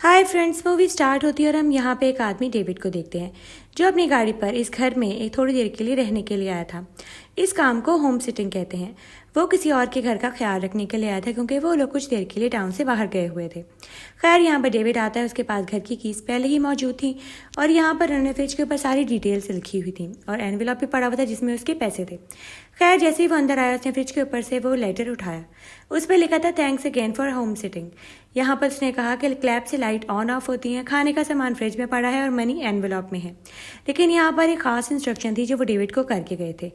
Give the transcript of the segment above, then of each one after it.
Hi friends, movie start होती है और हम यहाँ पे एक आदमी डेविड को देखते हैं जो अपनी गाड़ी पर इस घर में एक थोड़ी देर के लिए रहने के लिए आया था। इस काम को होम सिटिंग कहते हैं। वो किसी और के घर का ख्याल रखने के लिए आया था क्योंकि वो लोग कुछ देर के लिए टाउन से बाहर गए हुए थे। खैर, यहाँ पर डेविड आता है, उसके पास घर की कीज पहले ही मौजूद थी और यहाँ पर उन्होंने फ्रिज के ऊपर सारी डिटेल्स लिखी हुई थी और एनवेलप भी पड़ा हुआ था जिसमें उसके पैसे थे। खैर, जैसे ही वो अंदर आया उसने फ्रिज के ऊपर से वो लेटर उठाया। उस पर लिखा था thanks again for home sitting. यहाँ पर उसने कहा कि क्लैप से लाइट ऑन ऑफ होती है, खाने का सामान फ्रिज में पड़ा है और मनी एनवेलप में है। लेकिन यहाँ पर एक खास इंस्ट्रक्शन थी जो वो डेविड को करके गए थे।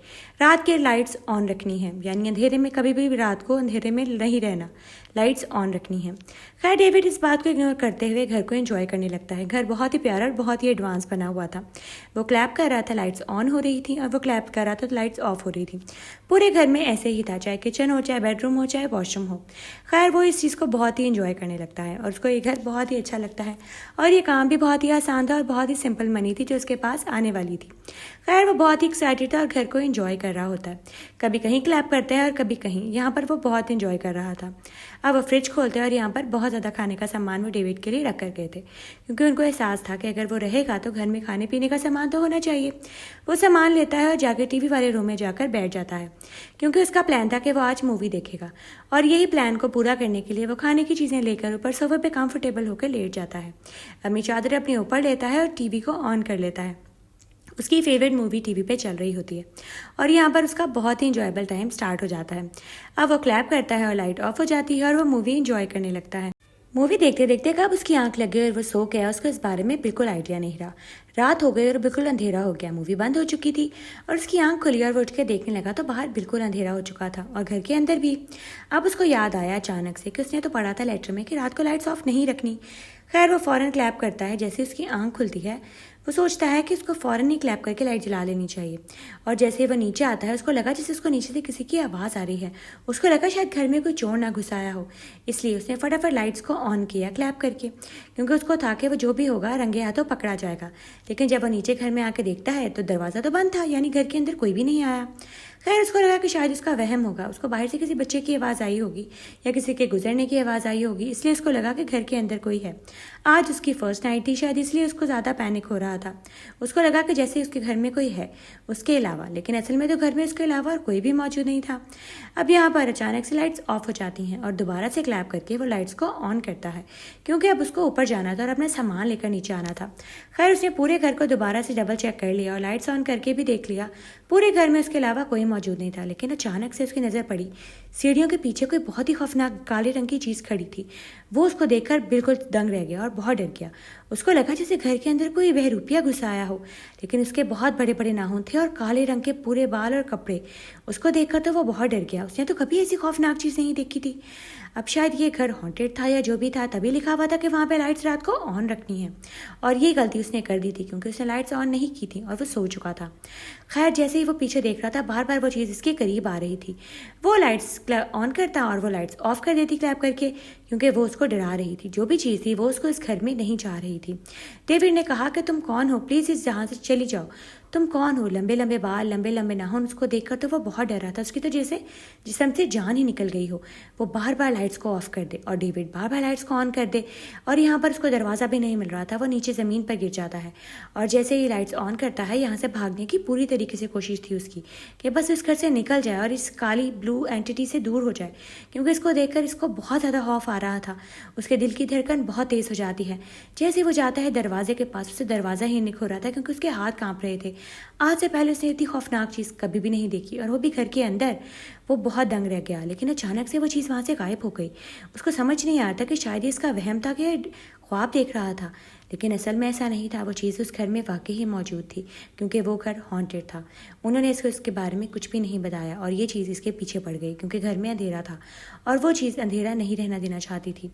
रात के लाइट्स ऑन रखनी है, यानी अंधेरे में कभी भी रात को अंधेरे में नहीं रहना, लाइट्स ऑन रखनी है। खैर, डेविड इस बात को इग्नोर करते हुए घर को एंजॉय करने लगता है। घर बहुत ही प्यारा और बहुत ही एडवांस बना हुआ था। वो क्लैप कर रहा था, लाइट्स ऑन हो रही थी, और वो क्लैप कर रहा था तो लाइट्स ऑफ हो रही थी। पूरे घर में ऐसे ही था, चाहे किचन हो, चाहे बेडरूम हो, चाहे वॉशरूम हो। खैर, वो इस चीज़ को बहुत ही एंजॉय करने लगता है और उसको ये घर बहुत ही अच्छा लगता है और ये काम भी बहुत ही आसान था और बहुत ही सिंपल मनी थी जो उसके पास आने वाली थी। खैर, वो बहुत ही एक्साइटेड था और घर को एंजॉय कर रहा होता है। कभी कहीं क्लैप करते हैं और कभी कहीं। यहाँ पर वो बहुत एंजॉय कर रहा था। अब वो फ्रिज खोलते हैं और यहाँ पर बहुत ज़्यादा खाने का सामान वो डेविड के लिए रख कर गए थे क्योंकि उनको एहसास था कि अगर वो रहेगा तो घर में खाने पीने का सामान तो होना चाहिए। वो सामान लेता है और जाकर टीवी वाले रूम में जाकर बैठ जाता है क्योंकि उसका प्लान था कि वो आज मूवी देखेगा और यही प्लान को पूरा करने के लिए वो खाने की चीज़ें लेकर ऊपर सोफे पे कंफर्टेबल होकर लेट जाता है। अपनी चादर अपने ऊपर लेता है और टीवी को ऑन कर लेता है। उसकी फेवरेट मूवी टीवी पे चल रही होती है और यहाँ पर उसका बहुत ही इंजॉयबल टाइम स्टार्ट हो जाता है। अब वो क्लैप करता है और लाइट ऑफ हो जाती है और वो मूवी इंजॉय करने लगता है। मूवी देखते देखते कब उसकी आंख लग गई और वो सो गया। उसको इस बारे में बिल्कुल आइडिया नहीं रहा। रात हो गई और बिल्कुल अंधेरा हो गया। मूवी बंद हो चुकी थी और उसकी आंख खुली और वो उठ के देखने लगा तो बाहर बिल्कुल अंधेरा हो चुका था और घर के अंदर भी। अब उसको याद आया अचानक से कि उसने तो पढ़ा था लेटर में कि रात को लाइट्स ऑफ नहीं रखनी। खैर, वो फ़ौरन क्लैप करता है। जैसे उसकी आंख खुलती है वो सोचता है कि उसको फ़ौरन ही क्लैप करके लाइट जला लेनी चाहिए और जैसे वो नीचे आता है उसको लगा जैसे उसको नीचे से किसी की आवाज़ आ रही है। उसको लगा शायद घर में कोई चोर ना घुस आया हो, इसलिए उसने फटाफट लाइट्स को ऑन किया क्लैप करके क्योंकि उसको था कि वो जो भी होगा रंगे हाथों पकड़ा जाएगा। लेकिन जब वो नीचे घर में आके देखता है तो दरवाज़ा तो बंद था, यानी घर के अंदर कोई भी नहीं आया। खैर, उसको लगा कि शायद उसका वहम होगा, उसको बाहर से किसी बच्चे की आवाज़ आई होगी या किसी के गुजरने की आवाज़ आई होगी, इसलिए उसको लगा कि घर के अंदर कोई है। आज उसकी फर्स्ट नाइट थी शायद, इसलिए उसको ज़्यादा पैनिक हो रहा था। उसको लगा कि जैसे उसके घर में कोई है उसके अलावा, लेकिन असल में तो घर में उसके अलावा और कोई भी मौजूद नहीं था। अब यहाँ पर अचानक से लाइट्स ऑफ हो जाती हैं और दोबारा से क्लैप करके वो लाइट्स को ऑन करता है क्योंकि अब उसको ऊपर जाना था और अपना सामान लेकर नीचे आना था। खैर, उसने पूरे घर को दोबारा से डबल चेक कर लिया और लाइट्स ऑन करके भी देख लिया। पूरे घर में उसके अलावा कोई मौजूद नहीं था। लेकिन अचानक से उसकी नज़र पड़ी सीढ़ियों के पीछे कोई बहुत ही खौफनाक काले रंग की चीज़ खड़ी थी। वो उसको देखकर बिल्कुल दंग रह गया और बहुत डर गया। उसको लगा जैसे घर के अंदर कोई बहरूपिया घुस आया हो, लेकिन उसके बहुत बड़े बड़े नाखून थे और काले रंग के पूरे बाल और कपड़े। उसको देखकर तो वो बहुत डर गया। उसने तो कभी ऐसी खौफनाक चीज़ नहीं देखी थी। अब शायद ये घर हॉन्टेड था या जो भी था, तभी लिखा हुआ था कि वहाँ पे लाइट्स रात को ऑन रखनी है और ये गलती उसने कर दी थी क्योंकि उसने लाइट्स ऑन नहीं की थी और वो सो चुका था। खैर, जैसे ही वो पीछे देख रहा था बार बार वो चीज़ इसके करीब आ रही थी। वो लाइट्स ऑन करता और वो लाइट्स ऑफ कर देती क्लैप करके क्योंकि वो उसको डरा रही थी। जो भी चीज़ थी वो उसको इस घर में नहीं चाह रही थी। डेविड ने कहा कि तुम कौन हो, प्लीज़ इस जहाँ से चली जाओ। तुम कौन हो? लंबे लंबे बाल, लंबे लंबे नाखून। उसको देखकर तो वो बहुत डरा था। उसकी तो जैसे जिस्म से जान ही निकल गई हो। वो बार बार लाइट्स को ऑफ कर दे और डेविड बार बार लाइट्स को ऑन कर दे और यहाँ पर उसको दरवाज़ा भी नहीं मिल रहा था। वो नीचे ज़मीन पर गिर जाता है और जैसे ही लाइट्स ऑन करता है यहाँ से भागने की पूरी तरीके से कोशिश थी उसकी कि बस इस घर से निकल जाए और इस काली ब्लू एंटिटी से दूर हो जाए क्योंकि इसको देखकर इसको बहुत ज़्यादा खौफ आ रहा था। उसके दिल की धड़कन बहुत तेज़ हो जाती है। जैसे वो जाता है दरवाजे के पास, उसे दरवाज़ा ही निक हो रहा था क्योंकि उसके हाथ काँप रहे थे। आज से पहले उसने इतनी खौफनाक चीज़ कभी भी नहीं देखी और वो भी घर के अंदर। वो बहुत दंग रह गया। लेकिन अचानक से वो चीज़ वहाँ से गायब हो गई। उसको समझ नहीं आ रहा था कि शायद ये इसका वहम था कि ख्वाब देख रहा था, लेकिन असल में ऐसा नहीं था। वो चीज़ उस घर में वाकई ही मौजूद थी क्योंकि वो घर हॉन्टेड था। उन्होंने इसको इसके बारे में कुछ भी नहीं बताया और ये चीज़ इसके पीछे पड़ गई क्योंकि घर में अंधेरा था और वो चीज़ अंधेरा नहीं रहना देना चाहती थी।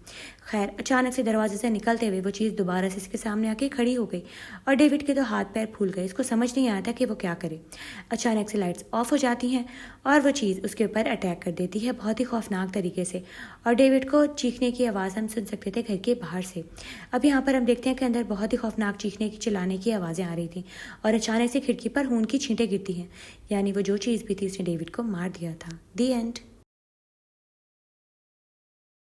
खैर, अचानक से दरवाजे से निकलते हुए वो चीज़ दोबारा से इसके सामने आके खड़ी हो गई और डेविड के तो हाथ पैर फूल गए। इसको समझ नहीं आया था कि वो क्या करे। अचानक से लाइट्स ऑफ हो जाती हैं और वो चीज़ उसके ऊपर अटैक कर देती है बहुत ही खौफनाक तरीके से और डेविड को चीखने की आवाज़ हम सुन सकते थे घर के बाहर से। अब यहाँ पर हम देखते हैं कि अंदर बहुत ही खौफनाक चीखने की, चिल्लाने की आवाज़ें आ रही थी और अचानक से खिड़की पर खून की छींटें गिरती हैं, यानी वो जो चीज़ भी थी उसने डेविड को मार दिया था। दी एंड।